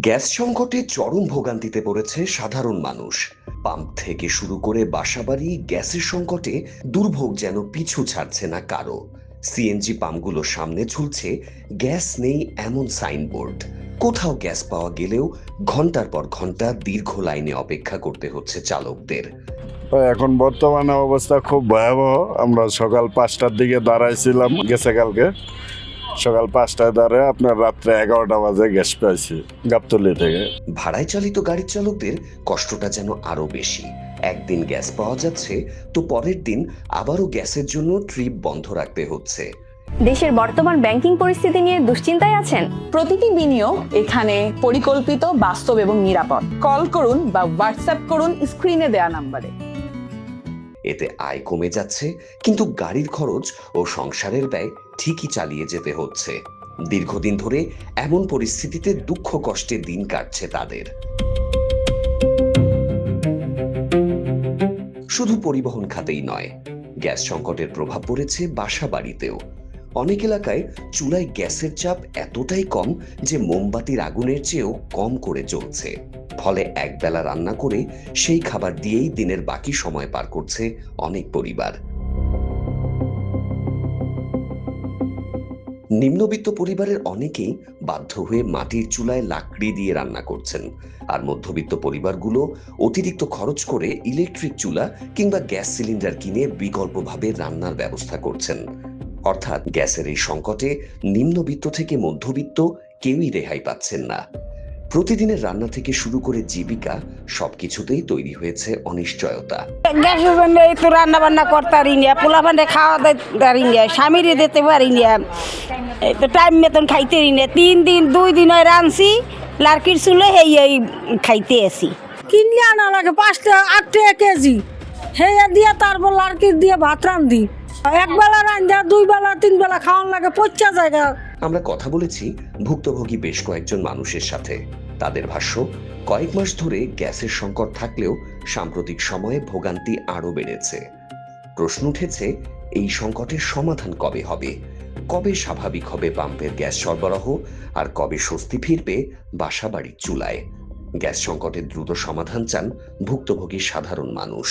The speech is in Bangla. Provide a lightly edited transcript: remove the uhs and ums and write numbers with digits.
গ্যাস সংকটে চরম ভোগান্তিতে পড়েছে সাধারণ মানুষ। পাম্প থেকে শুরু করে বাসাবাড়ি, গ্যাসের সংকটে দুর্ভোগ যেন পিছু ছাড়ছে না কারো। সিএনজি পাম্পগুলোর সামনে ঝুলছে গ্যাস নেই এমন সাইনবোর্ড। কোথাও গ্যাস পাওয়া গেলেও ঘন্টার পর ঘন্টা দীর্ঘ লাইনে অপেক্ষা করতে হচ্ছে চালকদের। তো এখন বর্তমানে অবস্থা খুব ভয়াবহ। আমরা সকাল 5টার দিকে দাঁড়াইছিলাম, গেছে কালকে সকাল 5টায় দাঁড়ায় আপনার রাত্রে 11টা বাজে গ্যাস পাইছি গাবতলী থেকে। ভাড়ায় চালিত গাড়ির চালকদের কষ্টটা যেন আরো বেশি। একদিন গ্যাস পাওয়া যাচ্ছে তো পরের দিন আবারও গ্যাসের জন্য ট্রিপ বন্ধ রাখতে হচ্ছে। দেশের বর্তমান ব্যাংকিং পরিস্থিতি নিয়ে দুশ্চিন্তায় আছেন? প্রতিটি বিনিয়োগ এখানে পরিকল্পিত, বাস্তব এবং নিরাপদ। কল করুন বা হোয়াটসঅ্যাপ করুন স্ক্রিনে দেয়া নাম্বারে। এতে আয় কমে যাচ্ছে, কিন্তু গাড়ির খরচ ও সংসারের ব্যয় ঠিকই চালিয়ে যেতে হচ্ছে। দীর্ঘদিন ধরে এমন পরিস্থিতিতে দুঃখ কষ্টে দিন কাটছে তাদের। শুধু পরিবহন খাতেই নয়, গ্যাস সংকটের প্রভাব পড়েছে বাসা বাড়িতেও। অনেক এলাকায় চুলায় গ্যাসের চাপ এতটাই কম যে মোমবাতির আগুনের চেয়েও কম করে জ্বলছে। ফলে একবেলা রান্না করে সেই খাবার দিয়েই দিনের বাকি সময় পার করছে অনেক পরিবার। নিম্নবিত্ত পরিবারের অনেকেই বাধ্য হয়ে মাটির চুলায় লাকড়ি দিয়ে রান্না করছেন, আর মধ্যবিত্ত পরিবারগুলো অতিরিক্ত খরচ করে ইলেকট্রিক চুলা কিংবা গ্যাস সিলিন্ডার কিনে বিকল্পভাবে রান্নার ব্যবস্থা করছেন। অর্থাৎ গ্যাসের এই সংকটে নিম্নবিত্ত থেকে মধ্যবিত্ত কেউই রেহাই পাচ্ছেন না। প্রতিদিনের রান্না থেকে শুরু করে জীবিকা সবকিছুতেই তৈরি হয়েছে অনিশ্চয়তা। গ্যাসের জন্য এই তো রান্না বান্না করতে পারি না, পোলা পান্ডে খাওয়া দিতে পারি না, স্বামীরে দিতে পারি না, এই তো টাইম মতন খাইতে পারি না। 3 দিন 2 দিন হয় রাঁধছি, লার্কির চুলে এই খাইতে আসি। কিনলে আনা লাগে 5 টাকা 8 টাকা কেজি, হেয়া দিয়ে তারপর লার্কির দিয়ে ভাত রান্ধি। একবেলা রান্ধা 2 বেলা 3 বেলা খাওয়ান লাগে, পচা জায়গা। আমরা কথা বলেছি ভুক্তভোগী বেশ কয়েকজন মানুষের সাথে। তাদের ভাষ্য, কয়েক মাস ধরে গ্যাসের সংকট থাকলেও সাম্প্রতিক সময়ে ভোগান্তি আরো বেড়েছে। প্রশ্ন উঠেছে, এই সংকটের সমাধান কবে হবে? কবে স্বাভাবিক হবে পাম্পের গ্যাস সরবরাহ? আর কবে স্বস্তি ফিরবে বাসাবাড়ির চুলায়? গ্যাস সংকটের দ্রুত সমাধান চান ভুক্তভোগী সাধারণ মানুষ।